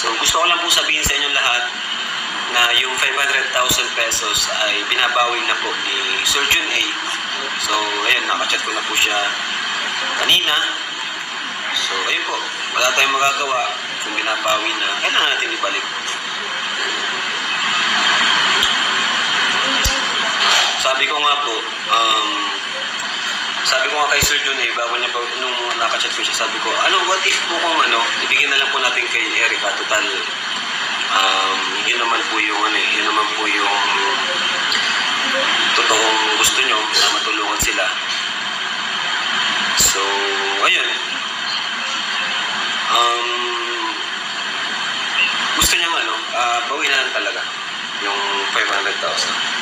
So gusto ko lang po sabihin sa inyong lahat na yung 500,000 pesos ay binabawi na po ni Sir Jun A. So ayun, nakachat ko na po siya kanina. So ayun po, wala tayong magagawa. Kung binabawi na, kailangan natin ibalik. Sabi ko nga po, sabi ko nga kay Sir Jun bago niya pa, nung nakachat ko siya, sabi ko, what if po kung ibigin na lang po natin kay Erica, total, yun naman po yung, yun naman po yung totoong gusto nyo, na matulungan sila. So, ayun. Gusto niyang, bawin na lang talaga yung 500,000.